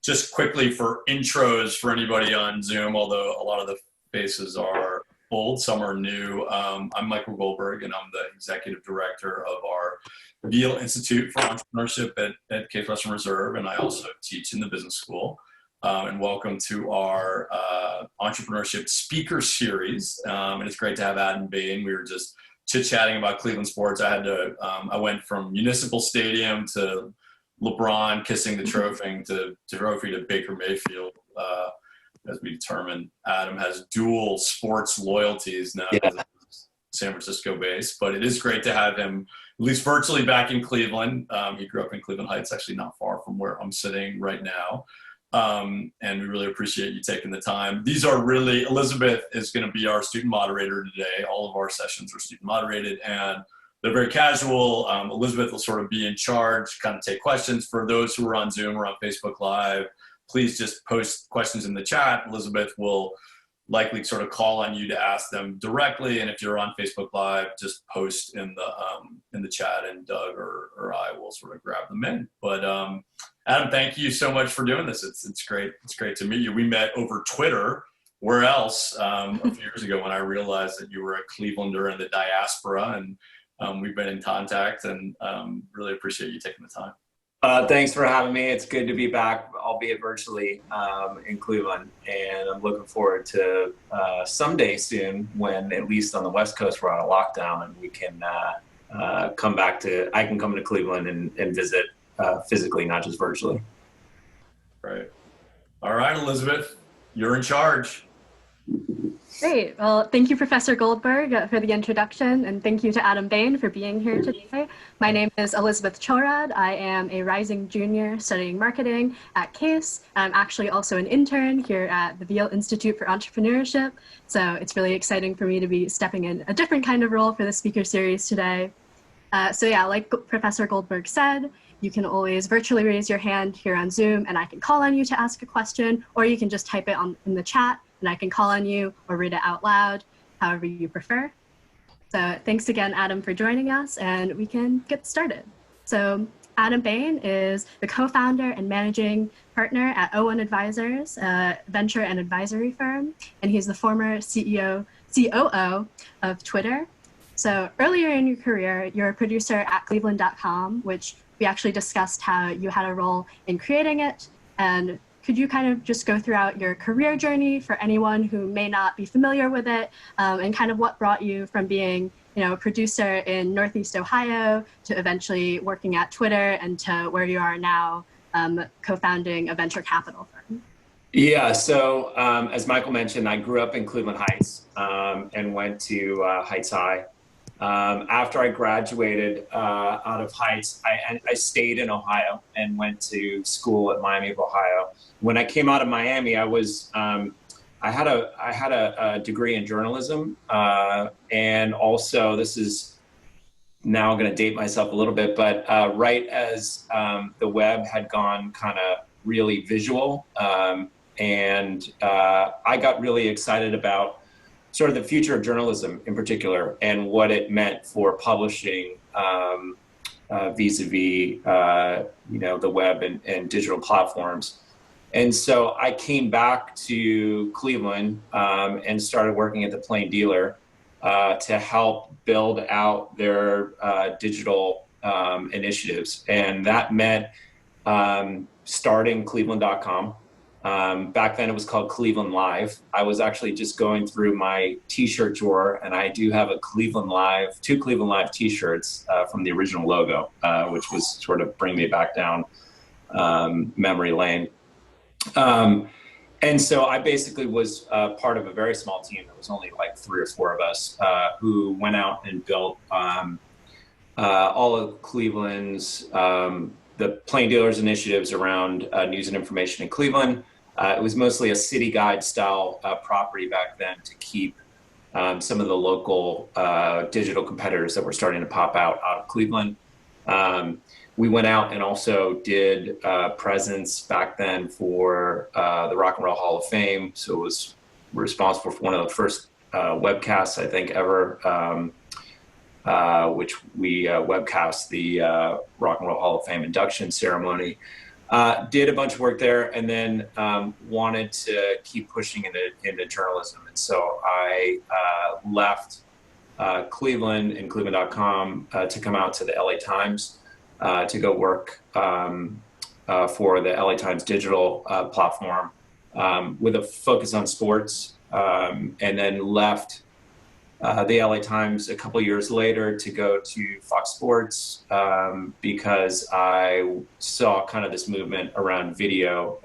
just quickly for intros for anybody on Zoom, although a lot of the faces are old, some are new. I'm Michael Goldberg, and I'm the executive director of our Veale Institute for Entrepreneurship at Case Western Reserve, and I also teach in the business school. And welcome to our Entrepreneurship Speaker Series. And it's great to have Adam Bain. We were just chit-chatting about Cleveland sports. I went from Municipal Stadium to LeBron kissing the trophy to Baker Mayfield. As we determined, Adam has dual sports loyalties now. Yeah. San Francisco based, but it is great to have him at least virtually back in Cleveland. He grew up in Cleveland Heights, actually not far from where I'm sitting right now. And we really appreciate you taking the time. Elizabeth is going to be our student moderator today. All of our sessions are student moderated and they're very casual. Elizabeth will sort of be in charge, kind of take questions. For those who are on Zoom or on Facebook Live, please just post questions in the chat. Elizabeth will likely sort of call on you to ask them directly. And if you're on Facebook Live, just post in the chat and Doug or I will sort of grab them in. But Adam, thank you so much for doing this. It's great. It's great to meet you. We met over Twitter. Where else? A few years ago when I realized that you were a Clevelander in the diaspora, and we've been in contact, and really appreciate you taking the time. Thanks for having me. It's good to be back, albeit virtually, in Cleveland. And I'm looking forward to someday soon when, at least on the West Coast, we're on a lockdown and we can I can come to Cleveland and visit physically, not just virtually. Right. All right, Elizabeth, you're in charge. Great. Well, thank you, Professor Goldberg, for the introduction, and thank you to Adam Bain for being here today. My name is Elizabeth Chorad. I am a rising junior studying marketing at Case. I'm actually also an intern here at the Veale Institute for Entrepreneurship, so it's really exciting for me to be stepping in a different kind of role for the speaker series today. Like Professor Goldberg said, you can always virtually raise your hand here on Zoom, and I can call on you to ask a question, or you can just type it in the chat, and I can call on you or read it out loud, however you prefer. So thanks again, Adam, for joining us, and we can get started. So Adam Bain is the co-founder and managing partner at O1 Advisors, a venture and advisory firm, and he's the former COO of Twitter. So earlier in your career, you're a producer at Cleveland.com, which we actually discussed how you had a role in creating it. And could you kind of just go throughout your career journey for anyone who may not be familiar with it, and kind of what brought you from being, a producer in Northeast Ohio to eventually working at Twitter and to where you are now, co-founding a venture capital firm? Yeah, so as Michael mentioned, I grew up in Cleveland Heights and went to Heights High. After I graduated out of Heights, I stayed in Ohio and went to school at Miami of Ohio. When I came out of Miami, I had a degree in journalism, and also, this is now going to date myself a little bit, but right as the web had gone kind of really visual, and I got really excited about sort of the future of journalism in particular and what it meant for publishing vis-a-vis the web and digital platforms. And so I came back to Cleveland and started working at the Plain Dealer to help build out their digital initiatives. And that meant starting Cleveland.com. Back then it was called Cleveland Live. I was actually just going through my t-shirt drawer, and I do have two Cleveland Live t-shirts from the original logo, which was sort of bring me back down memory lane. And so I basically was part of a very small team. There was only like 3 or 4 of us who went out and built all of Cleveland's the Plain Dealers initiatives around news and information in Cleveland. It was mostly a city guide style property back then to keep some of the local digital competitors that were starting to pop out of Cleveland. We went out and also did presence back then for the Rock and Roll Hall of Fame. So it was responsible for one of the first webcasts, I think, ever, which we webcast the Rock and Roll Hall of Fame induction ceremony. Did a bunch of work there, and then wanted to keep pushing into journalism. And so I left Cleveland and Cleveland.com to come out to the LA Times to go work for the LA Times digital platform with a focus on sports, and then left the LA Times a couple years later to go to Fox Sports because I saw kind of this movement around video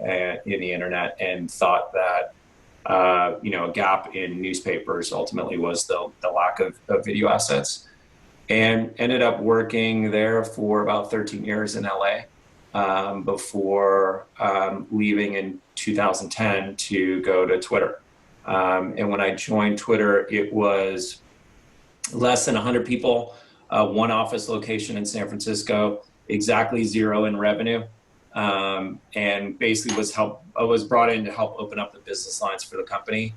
in the internet and thought that a gap in newspapers ultimately was the lack of video assets, and ended up working there for about 13 years in LA before leaving in 2010 to go to Twitter. And when I joined Twitter, it was less than 100 people, one office location in San Francisco, exactly zero in revenue, and basically was brought in to help open up the business lines for the company.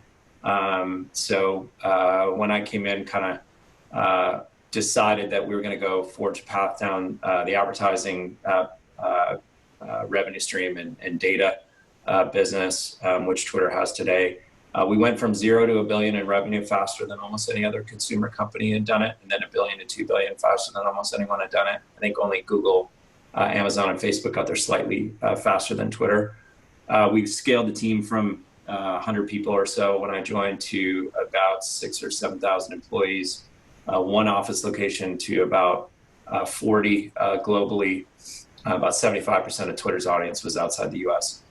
So when I came in, kind of decided that we were going to go forge a path down the advertising revenue stream and data business, which Twitter has today. We went from 0 to $1 billion in revenue faster than almost any other consumer company had done it, and then $1 billion to $2 billion faster than almost anyone had done it. I think only Google, Amazon, and Facebook got there slightly faster than Twitter. We've scaled the team from 100 people or so when I joined to about 6,000 or 7,000 employees, one office location to about 40 globally. About 75% of Twitter's audience was outside the US.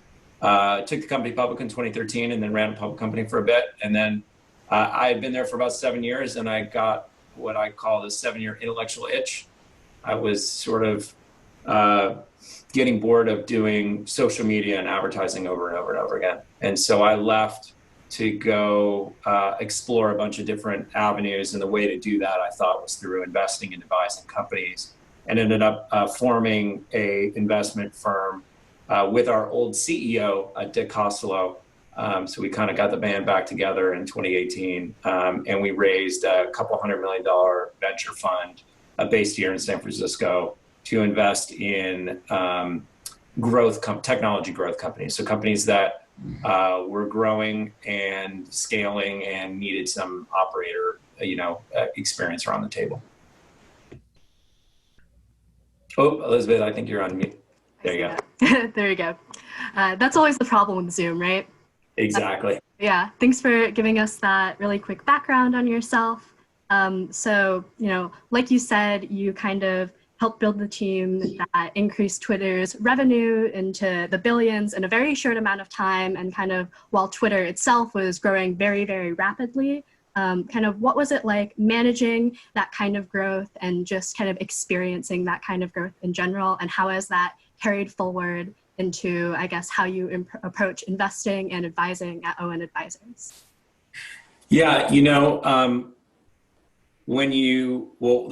Took the company public in 2013 and then ran a public company for a bit. And then I had been there for about 7 years, and I got what I call the 7-year intellectual itch. I was sort of getting bored of doing social media and advertising over and over and over again. And so I left to go explore a bunch of different avenues. And the way to do that, I thought, was through investing and advising companies, and ended up forming a investment firm with our old CEO, Dick Costello. So we kind of got the band back together in 2018, and we raised a couple $100 million venture fund based here in San Francisco to invest in technology growth companies. So companies that were growing and scaling and needed some operator, experience around the table. Oh, Elizabeth, I think you're on mute. There you go. There you go. That's always the problem with Zoom, right? Exactly. Yeah. Thanks for giving us that really quick background on yourself. So, like you said, you kind of helped build the team that increased Twitter's revenue into the billions in a very short amount of time. And kind of while Twitter itself was growing very, very rapidly, kind of what was it like managing that kind of growth and just kind of experiencing that kind of growth in general? And how has that carried forward into, I guess, how you approach investing and advising at Owen Advisors? Yeah, the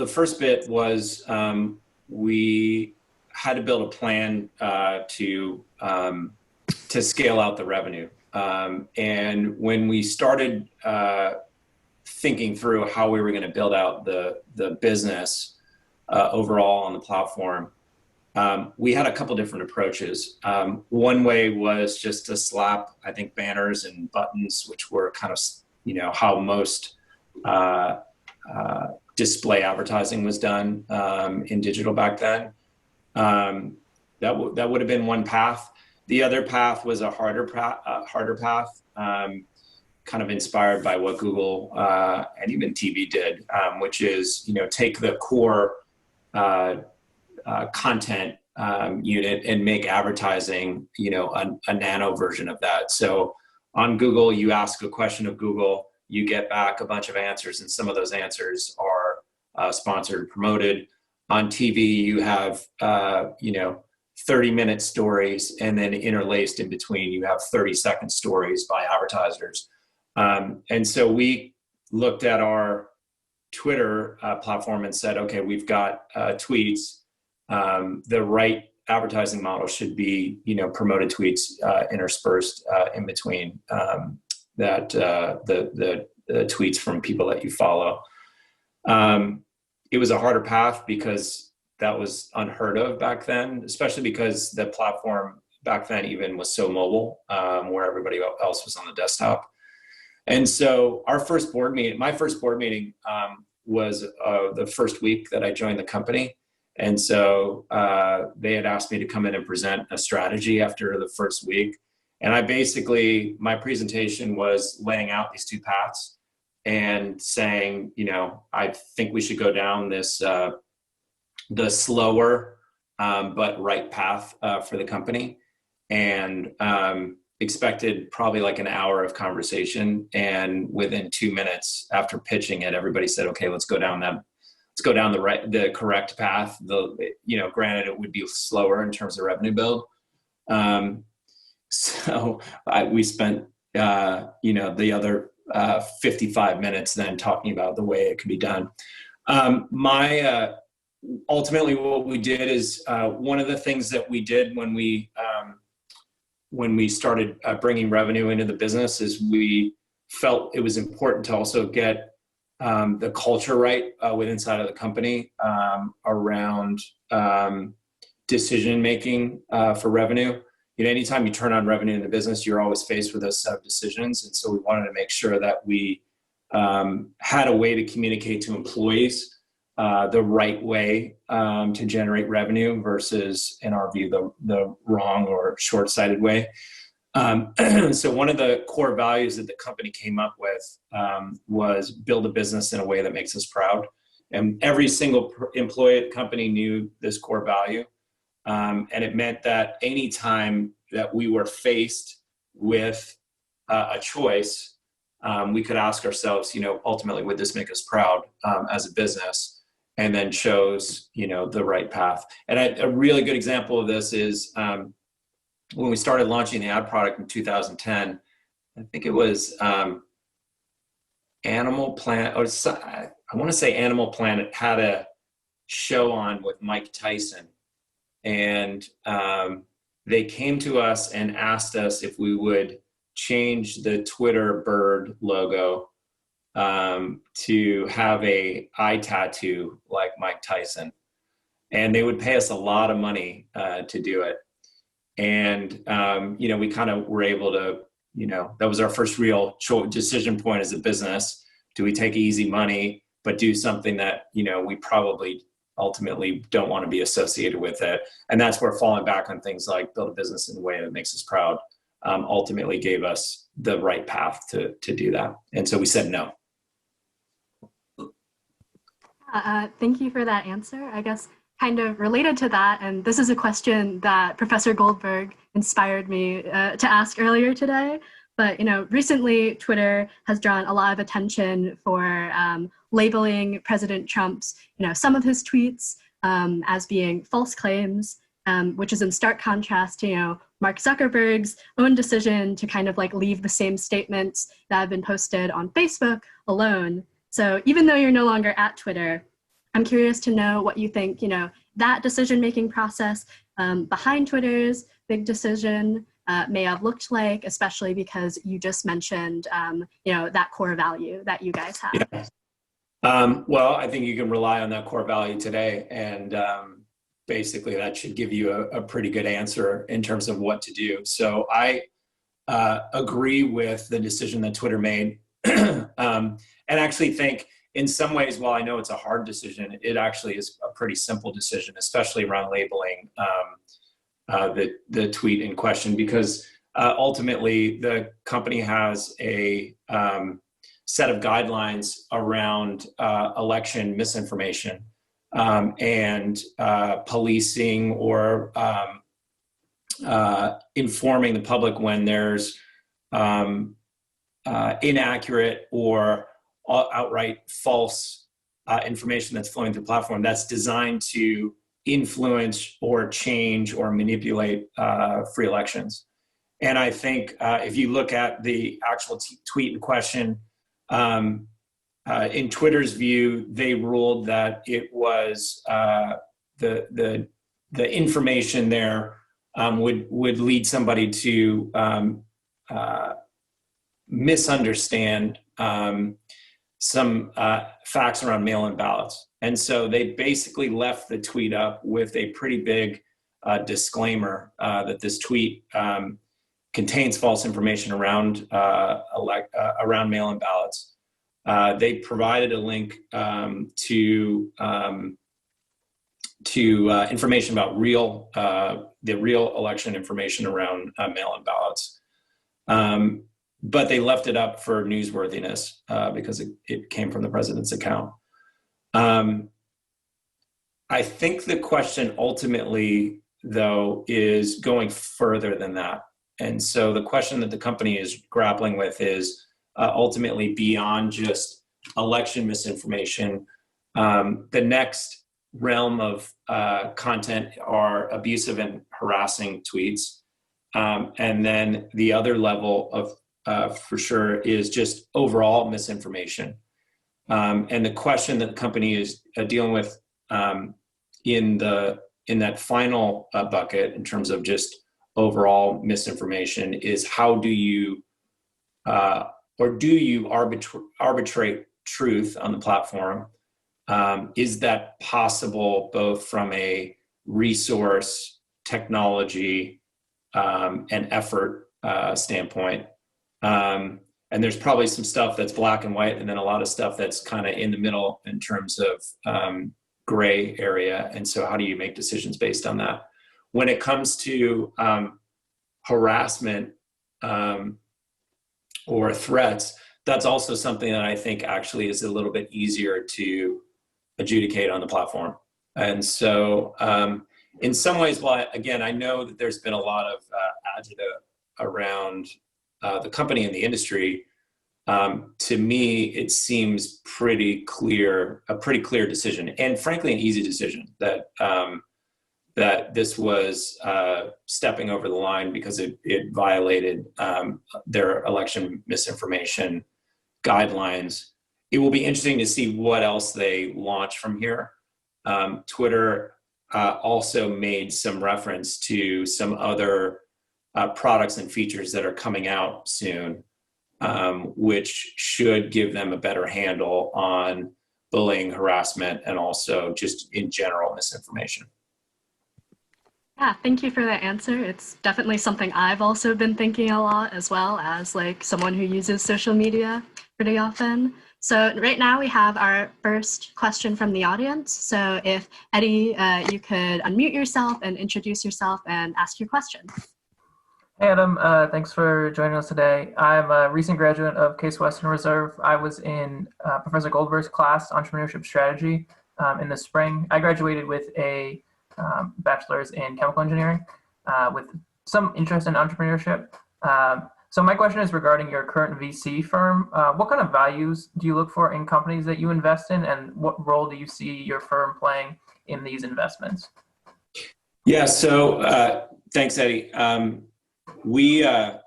first bit was we had to build a plan to scale out the revenue. And when we started thinking through how we were going to build out the business overall on the platform, we had a couple different approaches. One way was just to slap, I think, banners and buttons, which were kind of, how most display advertising was done in digital back then. That would have been one path. The other path was a harder path, kind of inspired by what Google and even TV did, which is, take the core content unit and make advertising, a nano version of that. So on Google, you ask a question of Google, you get back a bunch of answers, and some of those answers are sponsored and promoted. On TV, you have, 30-minute stories, and then interlaced in between, you have 30-second stories by advertisers. And so we looked at our Twitter platform and said, okay, we've got tweets. The right advertising model should be, promoted tweets interspersed in between the tweets from people that you follow. It was a harder path because that was unheard of back then, especially because the platform back then even was so mobile, where everybody else was on the desktop. And so my first board meeting was the first week that I joined the company. And so they had asked me to come in and present a strategy after the first week. And my presentation was laying out these two paths and saying, I think we should go down this, the slower but right path for the company, and expected probably like an hour of conversation. And within 2 minutes after pitching it, everybody said, okay, let's go down the correct path. Granted, it would be slower in terms of revenue build. So we spent, the other 55 minutes then talking about the way it could be done. Ultimately what we did is, one of the things that we did when we started bringing revenue into the business is we felt it was important to also get the culture right inside of the company around decision-making for revenue. Anytime you turn on revenue in the business, you're always faced with a set of decisions. And so we wanted to make sure that we had a way to communicate to employees the right way to generate revenue versus, in our view, the wrong or short-sighted way. So one of the core values that the company came up with was build a business in a way that makes us proud. And every single employee at the company knew this core value. And it meant that any time that we were faced with a choice, we could ask ourselves, ultimately, would this make us proud as a business? And then chose, the right path. And a really good example of this is when we started launching the ad product in 2010. I think it was Animal Planet, I want to say Animal Planet had a show on with Mike Tyson. And they came to us and asked us if we would change the Twitter bird logo to have a eye tattoo like Mike Tyson. And they would pay us a lot of money to do it. And, we kind of were able to, that was our first real decision point as a business. Do we take easy money, but do something that, we probably ultimately don't want to be associated with it? And that's where falling back on things like build a business in a way that makes us proud ultimately gave us the right path to do that. And so we said no. Thank you for that answer. I guess kind of related to that, and this is a question that Professor Goldberg inspired me to ask earlier today. But recently Twitter has drawn a lot of attention for labeling President Trump's, some of his tweets as being false claims, which is in stark contrast to Mark Zuckerberg's own decision to kind of like leave the same statements that have been posted on Facebook alone. So even though you're no longer at Twitter, I'm curious to know what you think, that decision-making process behind Twitter's big decision may have looked like, especially because you just mentioned, that core value that you guys have. Yeah. Well, I think you can rely on that core value today. And basically that should give you a pretty good answer in terms of what to do. So I agree with the decision that Twitter made. And actually think in some ways, while I know it's a hard decision, it actually is a pretty simple decision, especially around labeling the tweet in question, because ultimately the company has a set of guidelines around election misinformation and policing or informing the public when there's inaccurate or outright false information that's flowing through the platform that's designed to influence or change or manipulate free elections. And I think if you look at the actual tweet in question, in Twitter's view, they ruled that it was the information there would lead somebody to misunderstand some facts around mail-in ballots. And so they basically left the tweet up with a pretty big disclaimer that this tweet contains false information around around mail-in ballots. They provided a link to information about the real election information around mail-in ballots. But they left it up for newsworthiness because it came from the president's account. I think the question ultimately, though, is going further than that. And so the question that the company is grappling with is ultimately beyond just election misinformation. The next realm of content are abusive and harassing tweets. And then the other level of, for sure, is just overall misinformation. And the question that the company is dealing with in that final bucket, in terms of just overall misinformation, is how do you or do you arbitrate truth on the platform? Is that possible both from a resource, technology, and effort standpoint? And there's probably some stuff that's black and white, and then a lot of stuff that's kind of in the middle in terms of gray area. And so how do you make decisions based on that? When it comes to harassment or threats, that's also something that I think actually is a little bit easier to adjudicate on the platform. And so in some ways, while again, I know that there's been a lot of agita around the company and the industry, to me, it seems a pretty clear decision, and frankly, an easy decision that that this was stepping over the line because it violated their election misinformation guidelines. It will be interesting to see what else they launch from here. Twitter also made some reference to some other products and features that are coming out soon, which should give them a better handle on bullying, harassment, and also just in general misinformation. Yeah, thank you for that answer. It's definitely something I've also been thinking a lot, as well as like someone who uses social media pretty often. So right now we have our first question from the audience. So if Eddie, you could unmute yourself and introduce yourself and ask your question. Hey Adam, thanks for joining us today. I'm a recent graduate of Case Western Reserve. I was in Professor Goldberg's class, Entrepreneurship Strategy, in the spring. I graduated with a bachelor's in chemical engineering with some interest in entrepreneurship. So my question is regarding your current VC firm. What kind of values do you look for in companies that you invest in, and what role do you see your firm playing in these investments? Yeah, so thanks, Eddie. We're a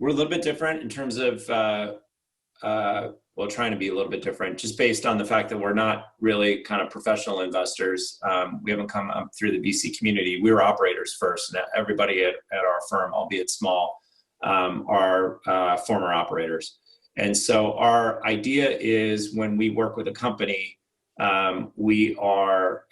little bit different in terms of, well, trying to be a little bit different, just based on the fact that we're not really kind of professional investors. We haven't come up through the VC community. We were operators first. Now, everybody at our firm, albeit small, are former operators. And so our idea is when we work with a company, we are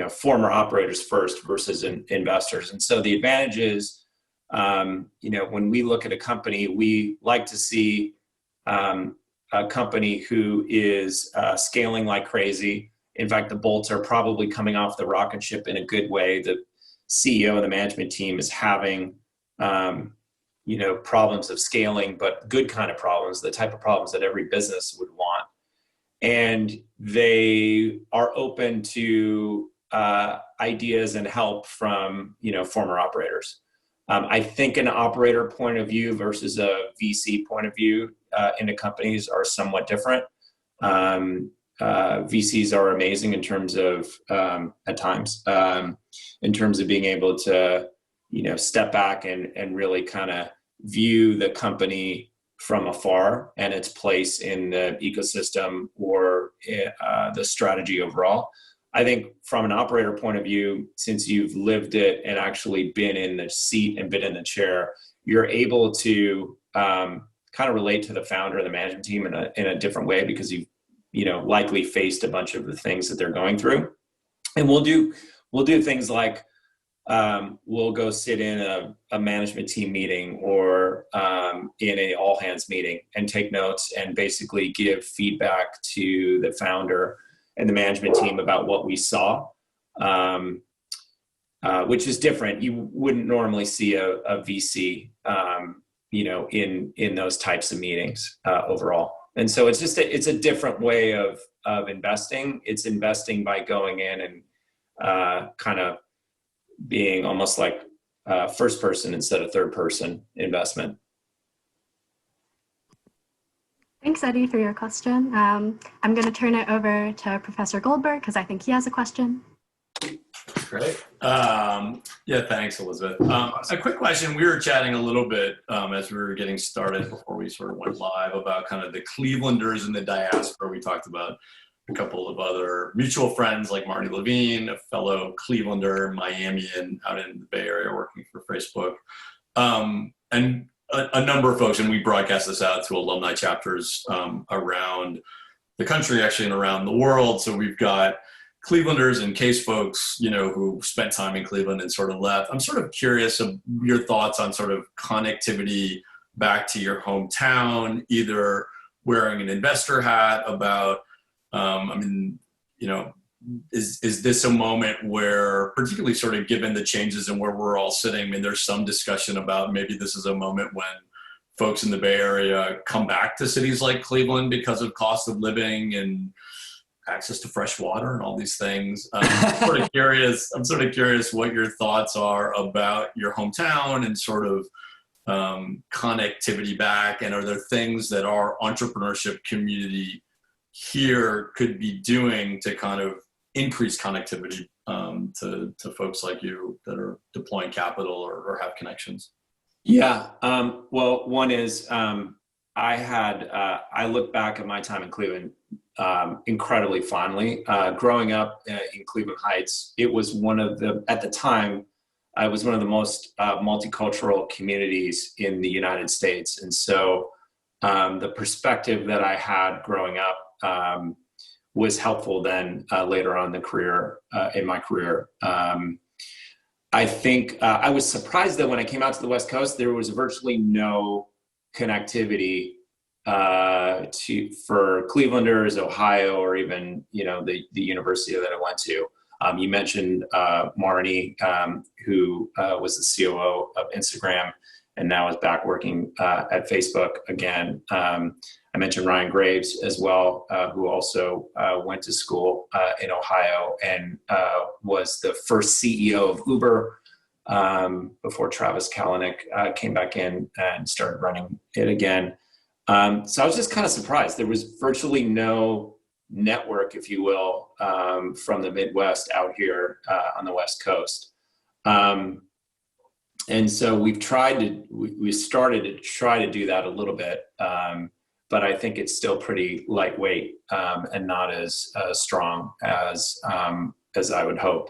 former operators first versus investors. And so the advantage is, when we look at a company, we like to see a company who is scaling like crazy. In fact, the bolts are probably coming off the rocket ship in a good way. The CEO and the management team is having, problems of scaling, but good kind of problems, the type of problems that every business would want. And they are open to ideas and help from, former operators. I think an operator point of view versus a VC point of view into companies are somewhat different. VCs are amazing in terms of, at times, in terms of being able to, step back and really kind of view the company from afar and its place in the ecosystem or the strategy overall. I think from an operator point of view, since you've lived it and actually been in the seat and been in the chair, you're able to kind of relate to the founder and the management team in a different way because you've likely faced a bunch of the things that they're going through. And we'll do things like we'll go sit in a management team meeting or in a all hands meeting and take notes and basically give feedback to the founder and the management team about what we saw, which is different. You wouldn't normally see a VC, in those types of meetings overall. And so it's just it's a different way of investing. It's investing by going in and kind of being almost like first person instead of third person investment. Thanks, Eddie, for your question. I'm going to turn it over to Professor Goldberg because I think he has a question. Great. Yeah, thanks, Elizabeth. A quick question. We were chatting a little bit as we were getting started before we sort of went live about kind of the Clevelanders in the diaspora. We talked about a couple of other mutual friends like Marty Levine, a fellow Clevelander, Miamian out in the Bay Area working for Facebook, and a number of folks, and we broadcast this out to alumni chapters around the country, actually, and around the world. So we've got Clevelanders and case folks, who spent time in Cleveland and sort of left. I'm sort of curious of your thoughts on sort of connectivity back to your hometown, either wearing an investor hat about, is this a moment where, particularly sort of given the changes and where we're all sitting, there's some discussion about maybe this is a moment when folks in the Bay Area come back to cities like Cleveland because of cost of living and access to fresh water and all these things. I'm sort of curious what your thoughts are about your hometown and sort of connectivity back. And are there things that our entrepreneurship community here could be doing to kind of increase connectivity to folks like you that are deploying capital or have connections? Yeah. Well, one is I look back at my time in Cleveland incredibly fondly. Growing up in Cleveland Heights, it was at the time, it was one of the most multicultural communities in the United States. And so the perspective that I had growing up was helpful then later on in my career. I think I was surprised that when I came out to the West Coast, there was virtually no connectivity for Clevelanders, Ohio, or even the university that I went to. You mentioned Marnie, who was the COO of Instagram and now is back working at Facebook again. I mentioned Ryan Graves as well, who also went to school in Ohio and was the first CEO of Uber before Travis Kalanick came back in and started running it again. So I was just kind of surprised. There was virtually no network, if you will, from the Midwest out here on the West Coast. And so we started to try to do that a little bit, but I think it's still pretty lightweight and not as strong as I would hope.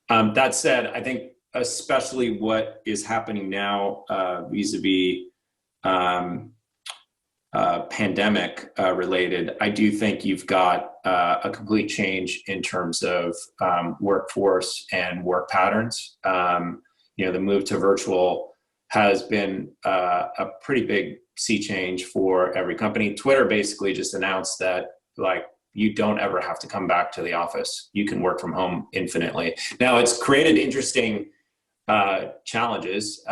That said, I think especially what is happening now vis-a-vis pandemic related, I do think you've got a complete change in terms of workforce and work patterns. The move to virtual has been a pretty big sea change for every company. Twitter basically just announced that you don't ever have to come back to the office. You can work from home infinitely. Now it's created interesting challenges.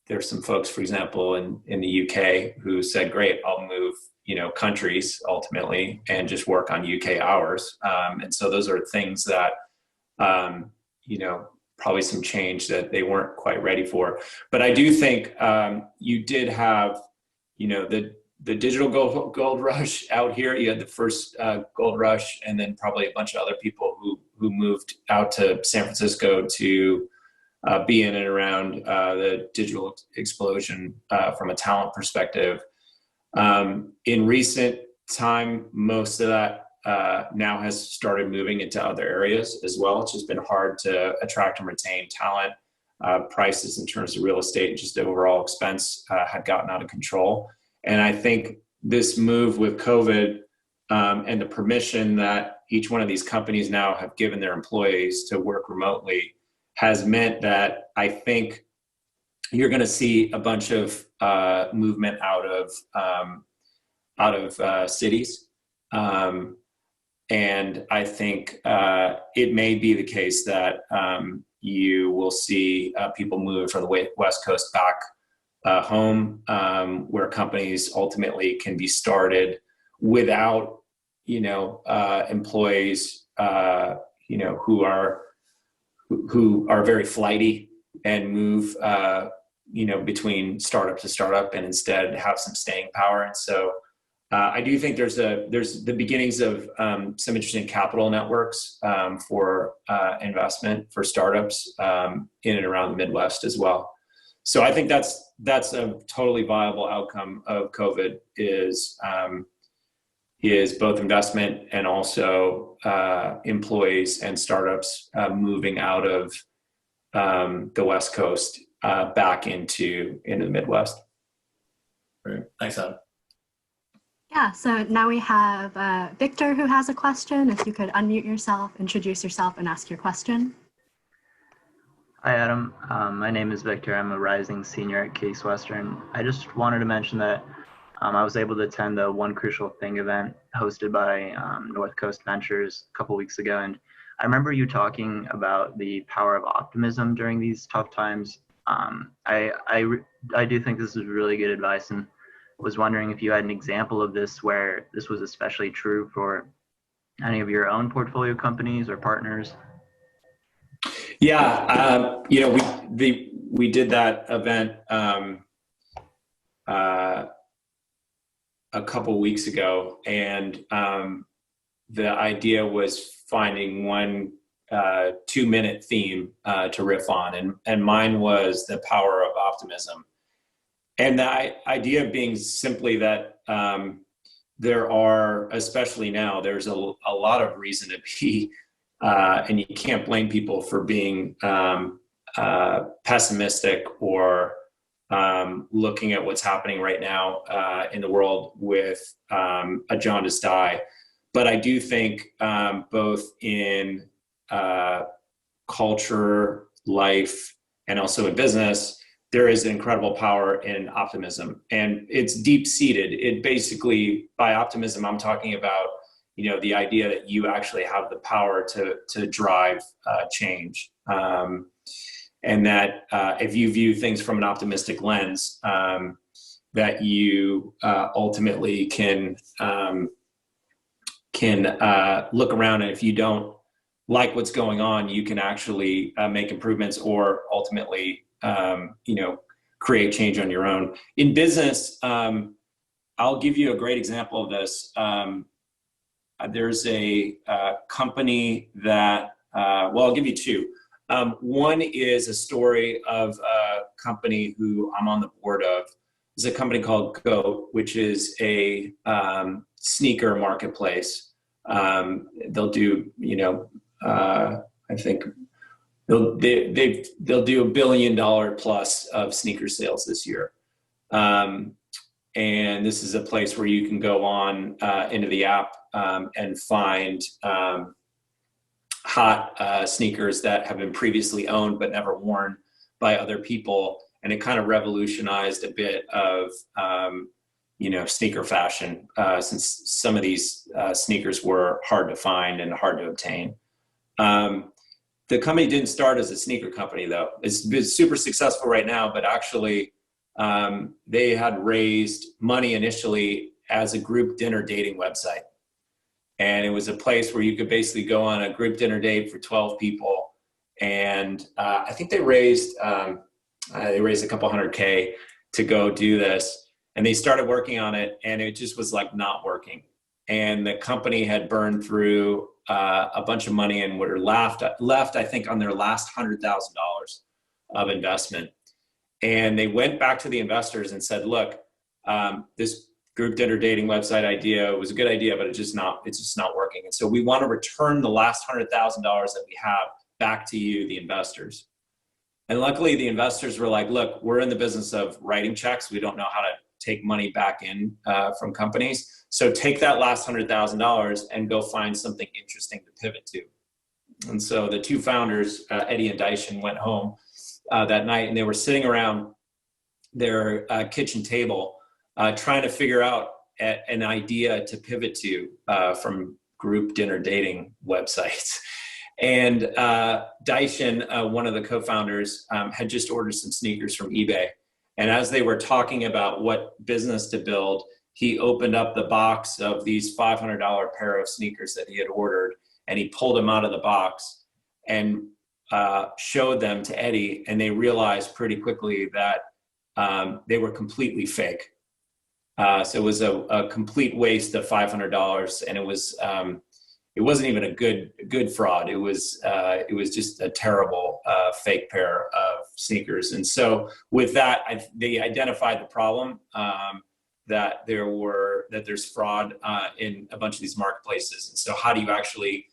There's some folks, for example, in the UK who said, great, I'll move, countries ultimately and just work on UK hours. And so those are things that, probably some change that they weren't quite ready for. But I do think you did have, the digital gold rush out here. You had the first gold rush, and then probably a bunch of other people who moved out to San Francisco to be in and around the digital explosion from a talent perspective. In recent time, most of that now has started moving into other areas as well. It's just been hard to attract and retain talent. Prices in terms of real estate and just overall expense had gotten out of control. And I think this move with COVID and the permission that each one of these companies now have given their employees to work remotely has meant that I think you're going to see a bunch of movement out of cities. And I think it may be the case that you will see people move from the West Coast back home, where companies ultimately can be started without, employees, who are very flighty and move, between startup to startup, and instead have some staying power. And so I do think there's the beginnings of some interesting capital networks for investment for startups in and around the Midwest as well. So I think that's a totally viable outcome of COVID is both investment and also employees and startups moving out of the West Coast back into the Midwest. Great. Thanks, Adam. Yeah, so now we have Victor who has a question. If you could unmute yourself, introduce yourself, and ask your question. Hi, Adam. My name is Victor. I'm a rising senior at Case Western. I just wanted to mention that I was able to attend the One Crucial Thing event hosted by North Coast Ventures a couple weeks ago. And I remember you talking about the power of optimism during these tough times. I do think this is really good advice, and was wondering if you had an example of this where this was especially true for any of your own portfolio companies or partners. Yeah, we did that event a couple weeks ago, and the idea was finding one 2-minute theme to riff on, and mine was the power of optimism. And the idea being simply that there are, especially now, there's a lot of reason to be, and you can't blame people for being pessimistic or looking at what's happening right now in the world with a jaundiced eye. But I do think both in culture, life, and also in business, there is an incredible power in optimism, and it's deep-seated. It basically, by optimism, I'm talking about, the idea that you actually have the power to drive change, and that if you view things from an optimistic lens, that you ultimately can look around, and if you don't like what's going on, you can actually make improvements or ultimately create change on your own. In business, I'll give you a great example of this. There's a company that, I'll give you two. One is a story of a company who I'm on the board of. It's a company called GOAT, which is a sneaker marketplace. They'll do, I think they'll do $1 billion plus of sneaker sales this year. And this is a place where you can go on into the app and find hot sneakers that have been previously owned but never worn by other people. And it kind of revolutionized a bit of, sneaker fashion, since some of these sneakers were hard to find and hard to obtain. The company didn't start as a sneaker company, though. It's been super successful right now, but actually they had raised money initially as a group dinner dating website. And it was a place where you could basically go on a group dinner date for 12 people. And I think they raised a couple $100K to go do this. And they started working on it, and it just was like not working. And the company had burned through a bunch of money and were left, I think, on their last $100,000 of investment. And they went back to the investors and said, look, this group dinner dating website idea was a good idea, but it's just not working. And so we want to return the last $100,000 that we have back to you, the investors. And luckily the investors were like, look, we're in the business of writing checks. We don't know how to take money back in from companies. So take that last $100,000 and go find something interesting to pivot to. And so the two founders, Eddie and Daishin, went home that night, and they were sitting around their kitchen table trying to figure out an idea to pivot to from group dinner dating websites. And Daishin, one of the co-founders, had just ordered some sneakers from eBay. And as they were talking about what business to build, he opened up the box of these $500 pair of sneakers that he had ordered, and he pulled them out of the box and showed them to Eddie, and they realized pretty quickly that they were completely fake. So it was a complete waste of $500, and it wasn't even a good fraud. It was just a terrible fake pair of sneakers. And so with that, they identified the problem that there's fraud in a bunch of these marketplaces. And so how do you actually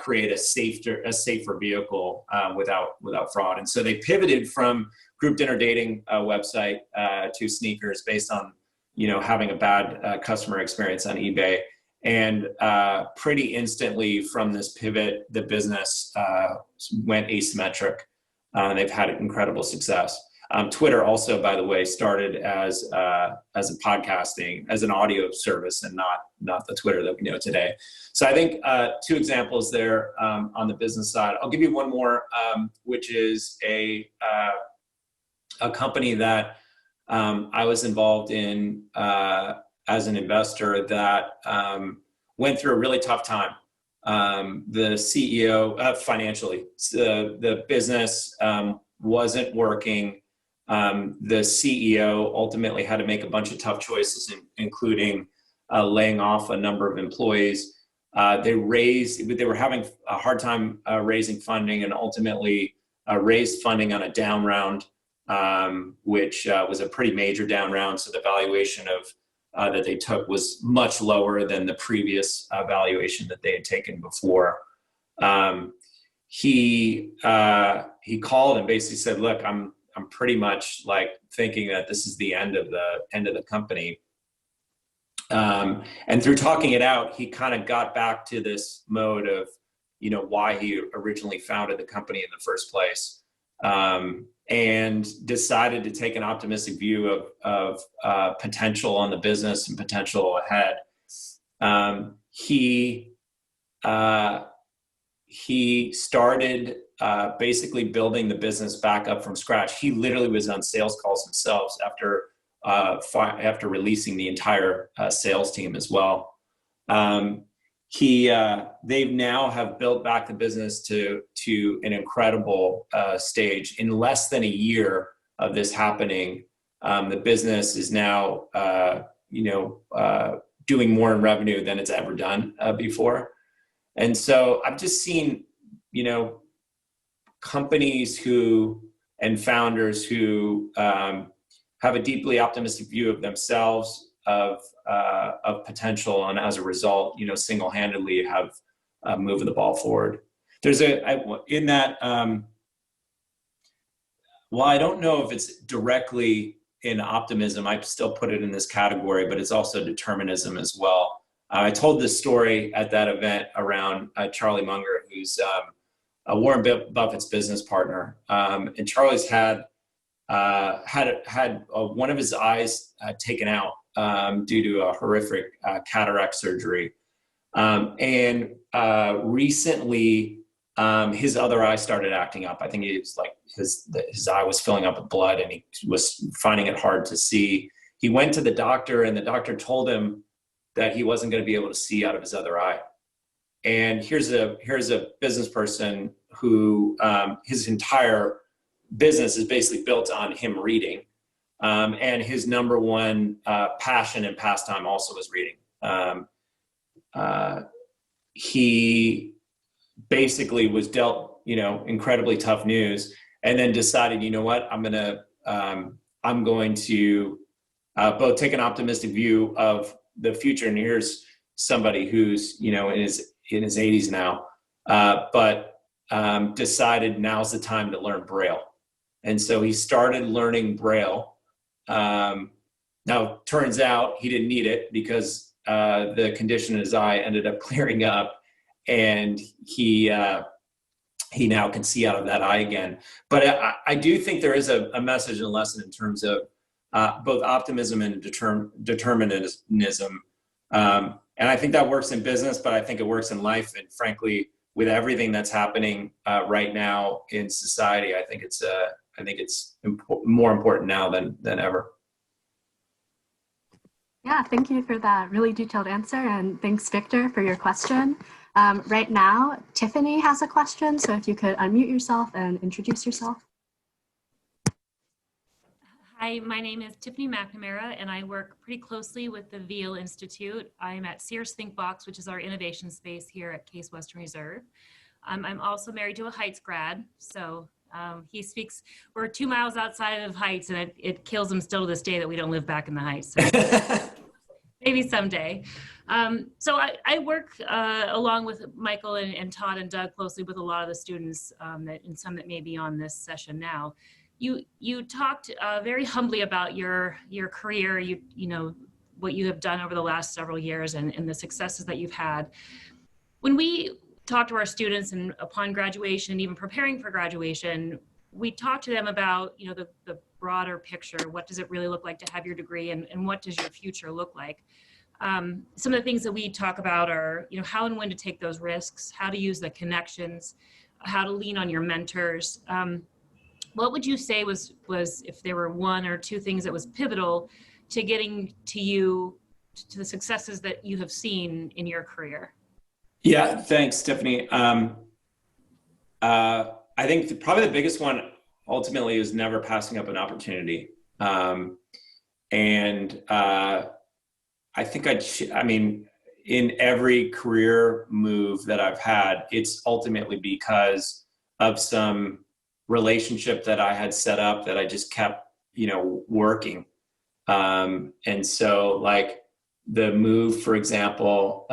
create a safer vehicle without fraud? And so they pivoted from group dinner dating website to sneakers based on having a bad customer experience on eBay. And pretty instantly from this pivot, the business went asymmetric. They've had incredible success. Twitter also, by the way, started as a podcasting, as an audio service, and not the Twitter that we know today. So I think two examples there on the business side. I'll give you one more, which is a company that I was involved in as an investor that went through a really tough time. The CEO, financially, the business wasn't working. The CEO ultimately had to make a bunch of tough choices, including laying off a number of employees. They were having a hard time raising funding, and ultimately raised funding on a down round, which was a pretty major down round. So the valuation that they took was much lower than the previous valuation that they had taken before. He called and basically said, "Look, I'm pretty much like thinking that this is the end of the company." And through talking it out, he kind of got back to this mode of, why he originally founded the company in the first place, and decided to take an optimistic view of potential on the business and potential ahead. He started basically building the business back up from scratch. He literally was on sales calls himself after releasing the entire sales team as well. They now have built back the business to an incredible stage. In less than a year of this happening, the business is now doing more in revenue than it's ever done before. And so I've just seen, companies and founders who have a deeply optimistic view of themselves, of potential, and as a result, single-handedly have moved the ball forward. While I don't know if it's directly in optimism, I still put it in this category, but it's also determinism as well. I told this story at that event around Charlie Munger, who's Warren Buffett's business partner. And Charlie's had one of his eyes taken out due to a horrific cataract surgery. And recently, his other eye started acting up. I think it's like his eye was filling up with blood, and he was finding it hard to see. He went to the doctor, and the doctor told him that he wasn't going to be able to see out of his other eye. And here's a business person who his entire business is basically built on him reading. And his number one passion and pastime also is reading. He basically was dealt, incredibly tough news, and then decided, I'm going to both take an optimistic view of the future. And here's somebody who's, in his 80s now, but decided now's the time to learn Braille. And so he started learning Braille. Now, turns out he didn't need it because the condition in his eye ended up clearing up, and he he now can see out of that eye again. But I do think there is a message and a lesson in terms of both optimism and determinism. And I think that works in business, but I think it works in life. And frankly, with everything that's happening right now in society, I think it's more important now than ever. Yeah, thank you for that really detailed answer, and thanks, Victor, for your question. Right now, Tiffany has a question, so if you could unmute yourself and introduce yourself. Hi, my name is Tiffany McNamara, and I work pretty closely with the Veale Institute. I'm at Sears ThinkBox, which is our innovation space here at Case Western Reserve. I'm also married to a Heights grad, so he speaks, we're 2 miles outside of Heights, and it kills him still to this day that we don't live back in the Heights. So maybe someday. So I work along with Michael and Todd and Doug closely with a lot of the students and some that may be on this session now. You talked very humbly about your career, you know, what you have done over the last several years and the successes that you've had. When we talk to our students and upon graduation, even preparing for graduation, we talk to them about, you know, the broader picture. What does it really look like to have your degree, and what does your future look like? Some of the things that we talk about are, you know, how and when to take those risks, how to use the connections, how to lean on your mentors. What would you say was if there were one or two things that was pivotal to getting to the successes that you have seen in your career? Yeah, thanks, Tiffany. I think probably the biggest one ultimately is never passing up an opportunity. I think I mean, in every career move that I've had, it's ultimately because of some relationship that I had set up that I just kept, you know, working. And so like the move, for example,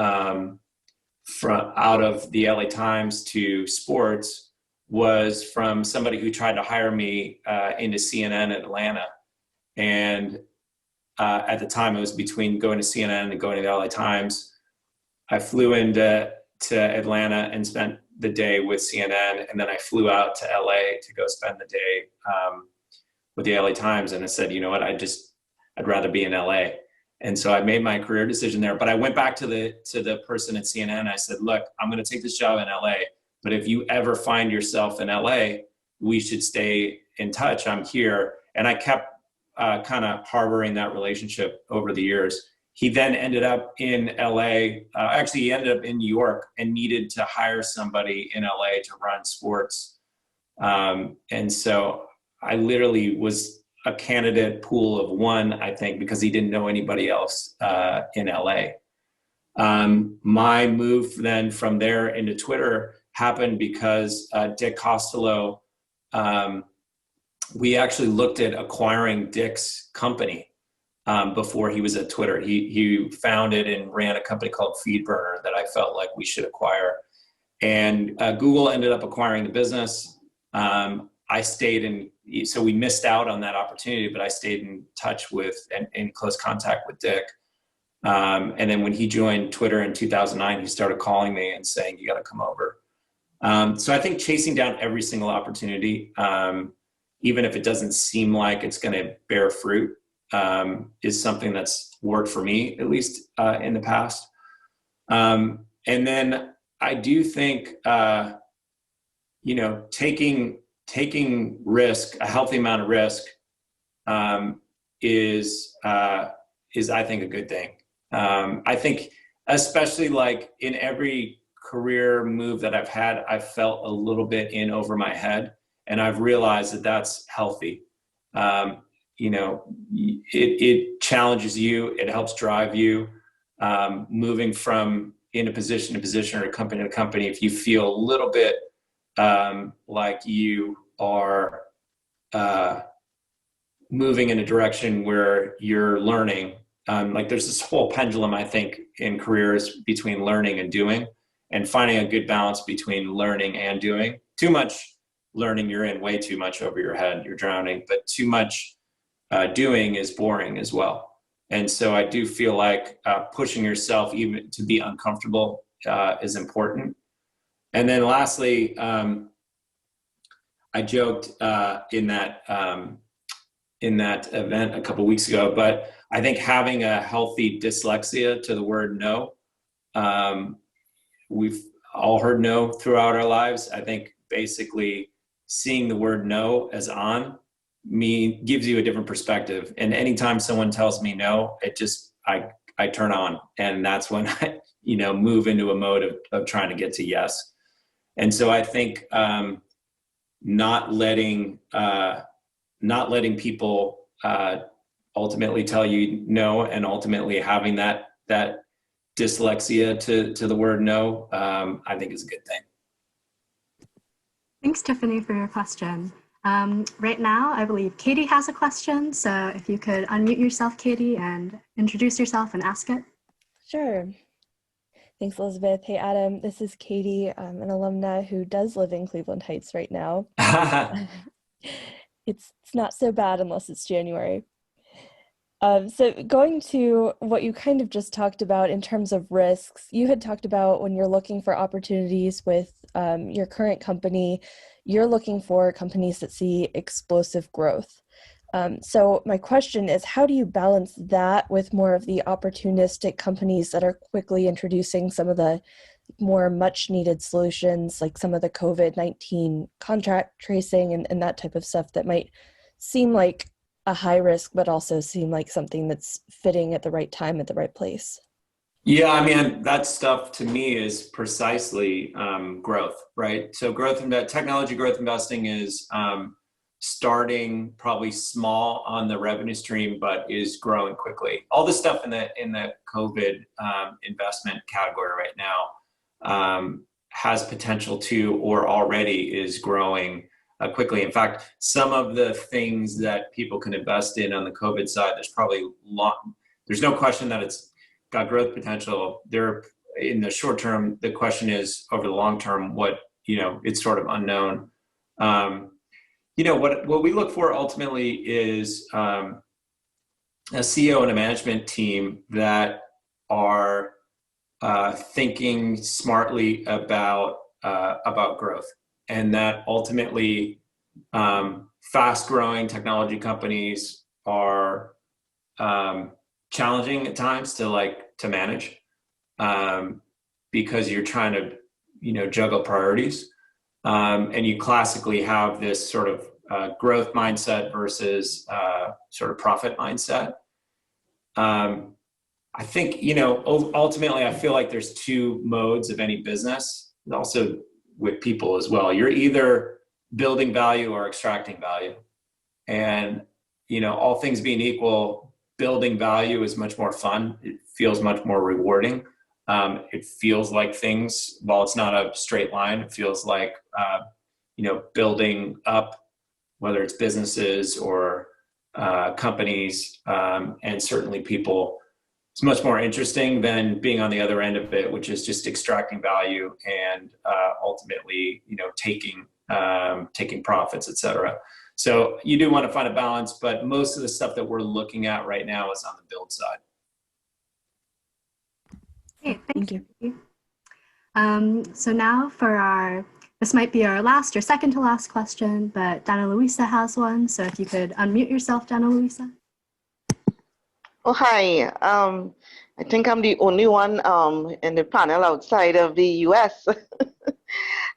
from out of the LA Times to sports was from somebody who tried to hire me into CNN in Atlanta. And at the time it was between going to CNN and going to the LA Times. I flew into Atlanta and spent the day with CNN, and then I flew out to LA to go spend the day with the LA Times. And I said, you know what, I'd rather be in LA. And so I made my career decision there. But I went back to the person at CNN. I said, look, I'm going to take this job in LA, but if you ever find yourself in LA, we should stay in touch. I'm here. And I kept kind of harboring that relationship over the years. He then ended up in LA. Actually, he ended up in New York and needed to hire somebody in LA to run sports. And so I literally was a candidate pool of one, I think, because he didn't know anybody else in LA. My move then from there into Twitter happened because Dick Costello, we actually looked at acquiring Dick's company before he was at Twitter. He founded and ran a company called FeedBurner that I felt like we should acquire. And Google ended up acquiring the business. I stayed in, so we missed out on that opportunity, but I stayed in touch with and in close contact with Dick. And then when he joined Twitter in 2009, he started calling me and saying, you got to come over. So I think chasing down every single opportunity, even if it doesn't seem like it's going to bear fruit, is something that's worked for me, at least in the past. And then I do think, you know, taking risk, a healthy amount of risk, is I think a good thing. I think especially like in every career move that I've had, I felt a little bit in over my head, and I've realized that that's healthy. You know, it challenges you, it helps drive you, moving from in a position to position or company to company. If you feel a little bit like you are moving in a direction where you're learning, like there's this whole pendulum, I think, in careers between learning and doing, and finding a good balance between learning and doing. Too much learning, you're in way too much over your head, you're drowning, but too much doing is boring as well. And so I do feel like pushing yourself even to be uncomfortable is important. And then lastly, I joked in that event a couple weeks ago, but I think having a healthy dyslexia to the word no, we've all heard no throughout our lives. I think basically seeing the word no as on gives you a different perspective. And anytime someone tells me no, I turn on, and that's when I, move into a mode of trying to get to yes. And so I think not letting people ultimately tell you no, and ultimately having that dyslexia to the word no, I think is a good thing. Thanks, Tiffany, for your question. Right now, I believe Katie has a question. So if you could unmute yourself, Katie, and introduce yourself and ask it. Sure. Thanks, Elizabeth. Hey, Adam. This is Katie. I'm an alumna who does live in Cleveland Heights right now. It's not so bad unless it's January. So going to what you kind of just talked about in terms of risks, you had talked about when you're looking for opportunities with your current company, you're looking for companies that see explosive growth. So my question is, how do you balance that with more of the opportunistic companies that are quickly introducing some of the more much needed solutions, like some of the COVID-19 contact tracing and that type of stuff that might seem like a high risk, but also seem like something that's fitting at the right time at the right place? Yeah, I mean, that stuff to me is precisely growth, right? So technology growth investing is starting probably small on the revenue stream, but is growing quickly. All the stuff in the COVID investment category right now has potential to, or already is growing quickly. In fact, some of the things that people can invest in on the COVID side, there's no question that it's got growth potential. There, in the short term, the question is over the long term, it's sort of unknown. What we look for ultimately is a CEO and a management team that are thinking smartly about growth, and that ultimately fast-growing technology companies are challenging at times to manage because you're trying to juggle priorities, and you classically have this sort of growth mindset versus sort of profit mindset. I think ultimately I feel like there's two modes of any business, and also with people as well. You're either building value or extracting value, and all things being equal, building value is much more fun. It feels much more rewarding. It feels like things, while it's not a straight line, it feels like building up, whether it's businesses or companies, and certainly people, it's much more interesting than being on the other end of it, which is just extracting value and ultimately, taking profits, et cetera. So you do want to find a balance, but most of the stuff that we're looking at right now is on the build side. Okay, Thank you. So now this might be our last or second to last question, but Dana Luisa has one. So if you could unmute yourself, Dana Luisa. Oh, hi. I think I'm the only one in the panel outside of the US.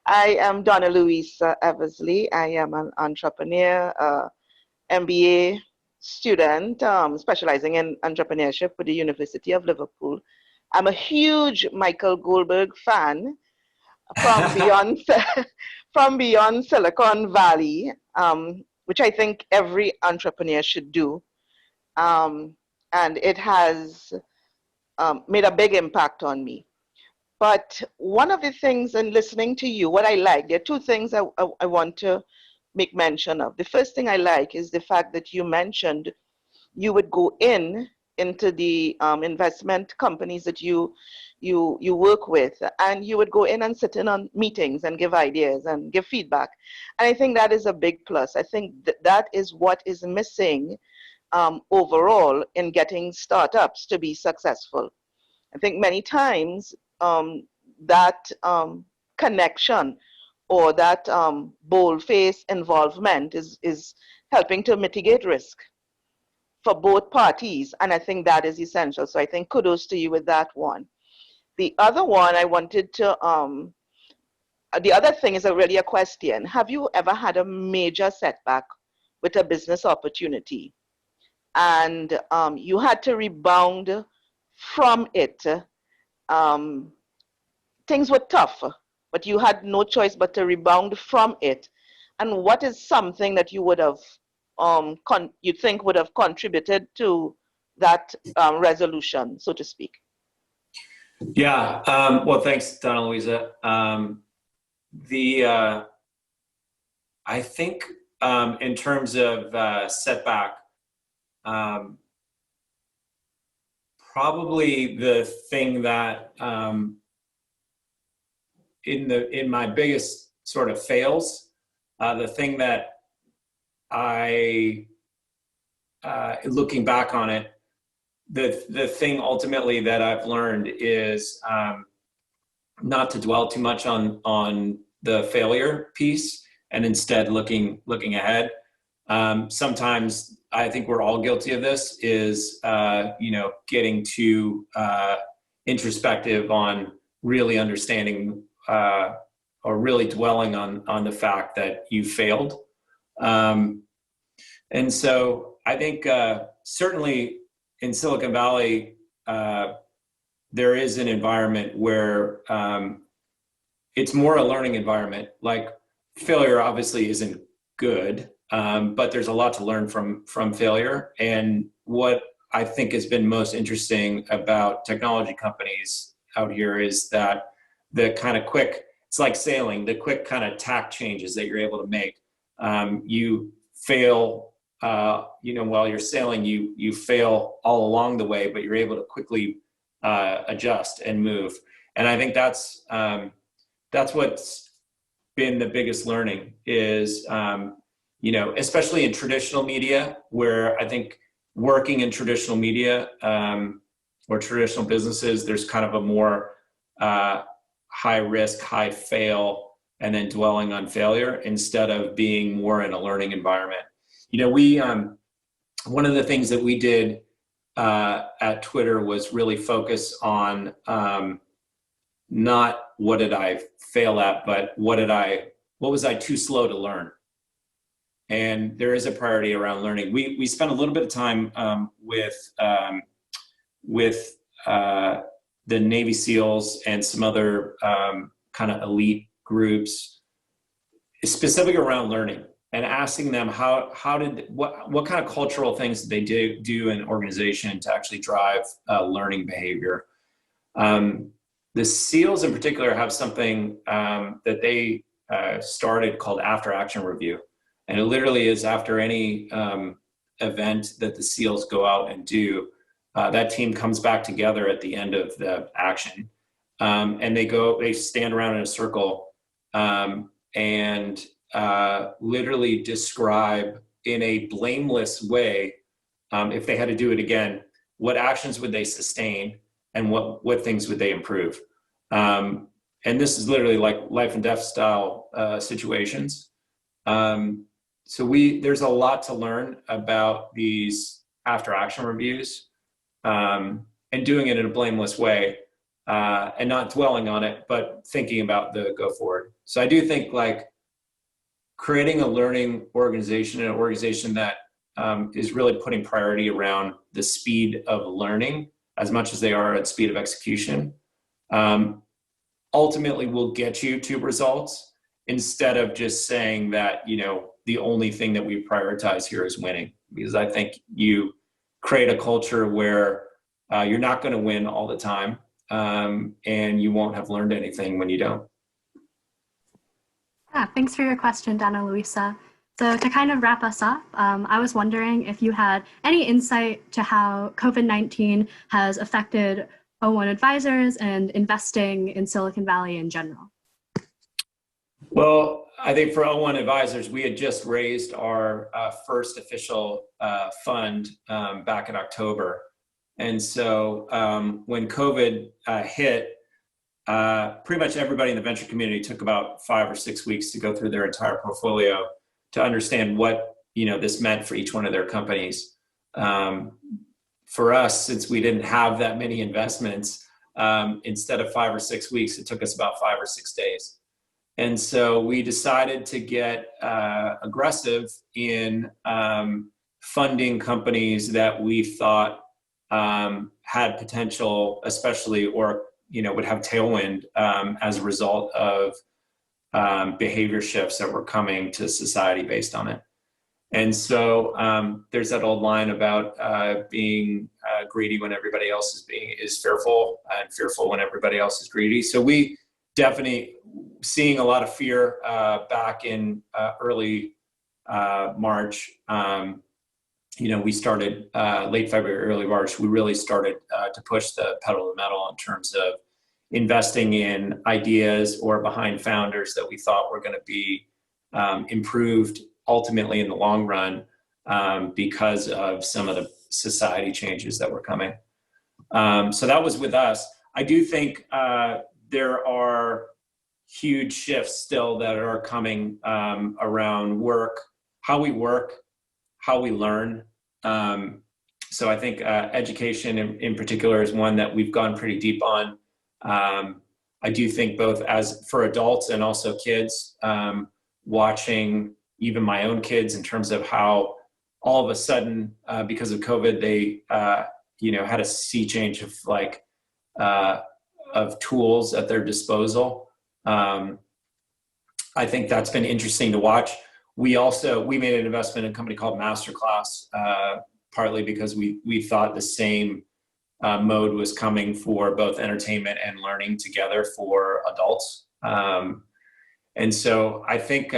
I am Donna Louisa Eversley. I am an entrepreneur, MBA student, specializing in entrepreneurship with the University of Liverpool. I'm a huge Michael Goldberg fan from beyond Silicon Valley, which I think every entrepreneur should do. And it has made a big impact on me. But one of the things in listening to you, what I like, there are two things I want to make mention of. The first thing I like is the fact that you mentioned you would go into the investment companies that you work with, and you would go in and sit in on meetings and give ideas and give feedback. And I think that is a big plus. I think that is what is missing overall in getting startups to be successful. I think many times that connection or that bold-faced involvement is helping to mitigate risk for both parties. And I think that is essential. So I think kudos to you with that one. The other one I wanted to, the other thing is really a question. Have you ever had a major setback with a business opportunity and you had to rebound from it? Things were tough, but you had no choice but to rebound from it. And what is something that you would have, you think would have contributed to that resolution, so to speak? Yeah. Well, thanks, Donna Luisa. I think in terms of setback, probably the thing that in my biggest sort of fails, the thing that I looking back on it, the thing ultimately that I've learned is not to dwell too much on the failure piece and instead looking ahead. Sometimes I think we're all guilty of this, is getting too introspective on really understanding or really dwelling on the fact that you failed. And so I think certainly in Silicon Valley, there is an environment where it's more a learning environment. Like, failure obviously isn't good, but there's a lot to learn from failure. And what I think has been most interesting about technology companies out here is that the kind of quick, it's like sailing, the quick kind of tack changes that you're able to make. You fail, while you're sailing, you fail all along the way, but you're able to quickly adjust and move. And I think that's what's been the biggest learning is, especially in traditional media, where I think working in traditional media or traditional businesses, there's kind of a more high risk, high fail, and then dwelling on failure instead of being more in a learning environment. We one of the things that we did at Twitter was really focus on not what did I fail at, but what was I too slow to learn? And there is a priority around learning. We spent a little bit of time with the Navy SEALs and some other kind of elite groups, specific around learning, and asking them what kind of cultural things did they do in an organization to actually drive learning behavior. The SEALs in particular have something that they started called after action review. And it literally is after any event that the SEALs go out and do, that team comes back together at the end of the action. And they stand around in a circle and literally describe in a blameless way, if they had to do it again, what actions would they sustain and what things would they improve. And this is literally like life and death style situations. So there's a lot to learn about these after action reviews, and doing it in a blameless way, and not dwelling on it, but thinking about the go forward. So I do think like creating a learning organization, an organization that is really putting priority around the speed of learning as much as they are at speed of execution, ultimately will get you to results, instead of just saying that, the only thing that we prioritize here is winning. Because I think you create a culture where you're not going to win all the time, and you won't have learned anything when you don't. Yeah, thanks for your question, Donna Luisa. So to kind of wrap us up, I was wondering if you had any insight to how COVID-19 has affected O1 advisors and investing in Silicon Valley in general. Well, I think for O1 advisors, we had just raised our first official fund back in October. And so when COVID hit, pretty much everybody in the venture community took about 5 or 6 weeks to go through their entire portfolio to understand what this meant for each one of their companies. For us, since we didn't have that many investments, instead of 5 or 6 weeks, it took us about 5 or 6 days. And so we decided to get aggressive in funding companies that we thought had potential, especially, or would have tailwind as a result of behavior shifts that were coming to society based on it. And so there's that old line about being greedy when everybody else is fearful, and fearful when everybody else is greedy. So we definitely seeing a lot of fear back in early March. We started late February, early March. We really started to push the pedal to the metal in terms of investing in ideas or behind founders that we thought were going to be improved ultimately in the long run because of some of the society changes that were coming. So that was with us. I do think there are huge shifts still that are coming around work, how we learn. So I think education in particular is one that we've gone pretty deep on. I do think both as for adults and also kids, watching even my own kids in terms of how all of a sudden, because of COVID, they, had a sea change of tools at their disposal. I think that's been interesting to watch. We made an investment in a company called Masterclass, partly because we thought the same mode was coming for both entertainment and learning together for adults. And so I think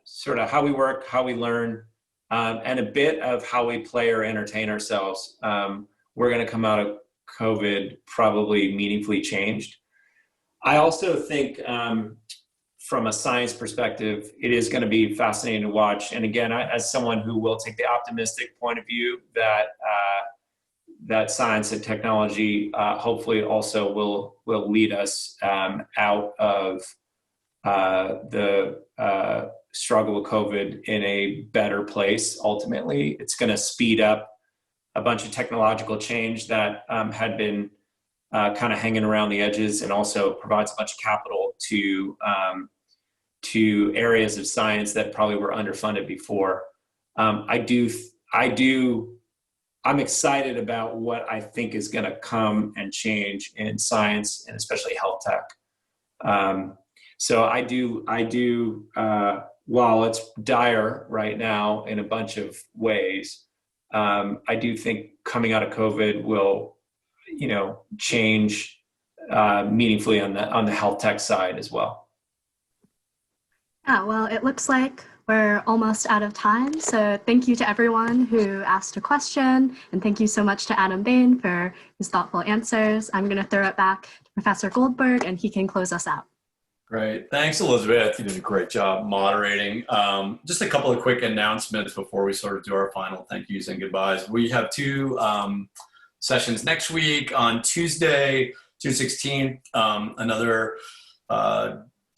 sort of how we work, how we learn, and a bit of how we play or entertain ourselves. We're going to come out of COVID probably meaningfully changed. I also think from a science perspective, it is going to be fascinating to watch. And again, as someone who will take the optimistic point of view that science and technology hopefully also will lead us out of the struggle with COVID in a better place. Ultimately, it's going to speed up a bunch of technological change that had been kind of hanging around the edges, and also provides a bunch of capital to areas of science that probably were underfunded before. I'm excited about what I think is going to come and change in science, and especially health tech. So I do, while it's dire right now in a bunch of ways, I do think coming out of COVID will, change meaningfully on the health tech side as well. Yeah, well, it looks like we're almost out of time. So thank you to everyone who asked a question. And thank you so much to Adam Bain for his thoughtful answers. I'm going to throw it back to Professor Goldberg, and he can close us out. Great. Thanks, Elizabeth. You did a great job moderating. Just a couple of quick announcements before we sort of do our final thank yous and goodbyes. We have 2 sessions next week. On Tuesday, June 16th, another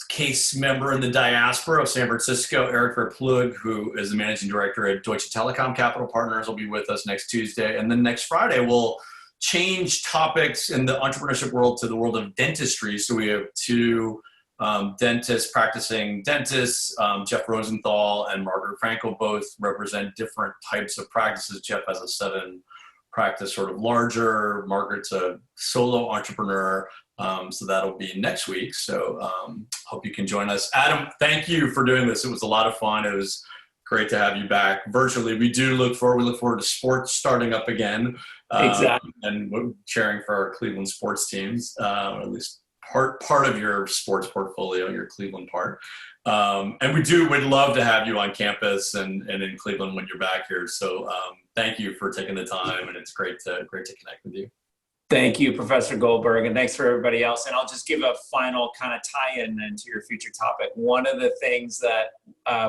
case member in the diaspora of San Francisco, Eric Verplug, who is the managing director at Deutsche Telekom Capital Partners, will be with us next Tuesday. And then next Friday, we'll change topics in the entrepreneurship world to the world of dentistry. So we have 2 practicing dentists, Jeff Rosenthal and Margaret Frankel, both represent different types of practices. Jeff has a 7 practice, sort of larger. Margaret's a solo entrepreneur. So that'll be next week. So hope you can join us. Adam, thank you for doing this. It was a lot of fun. It was great to have you back virtually. We look forward to sports starting up again. Exactly. And we're cheering for our Cleveland sports teams, or at least part of your sports portfolio, your Cleveland part. And we'd love to have you on campus and in Cleveland when you're back here. So thank you for taking the time, and it's great to connect with you. Thank you, Professor Goldberg, and thanks for everybody else. And I'll just give a final kind of tie-in then to your future topic. One of the things that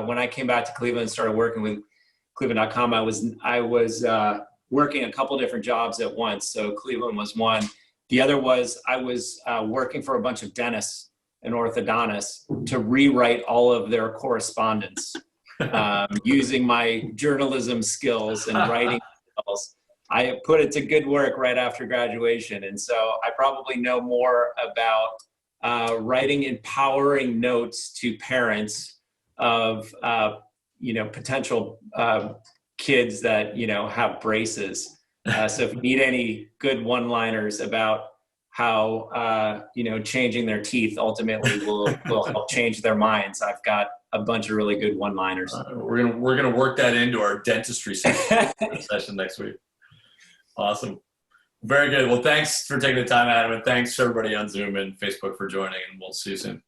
when I came back to Cleveland and started working with Cleveland.com, I was working a couple different jobs at once. So Cleveland was one. The other was I was working for a bunch of dentists and orthodontists to rewrite all of their correspondence using my journalism skills and writing skills. I put it to good work right after graduation. And so I probably know more about writing empowering notes to parents of, potential kids that, have braces. So if you need any good one-liners about how, changing their teeth ultimately will help change their minds, I've got a bunch of really good one-liners. We're gonna work that into our dentistry session next week. Awesome. Very good. Well, thanks for taking the time, Adam, and thanks to everybody on Zoom and Facebook for joining, and we'll see you soon.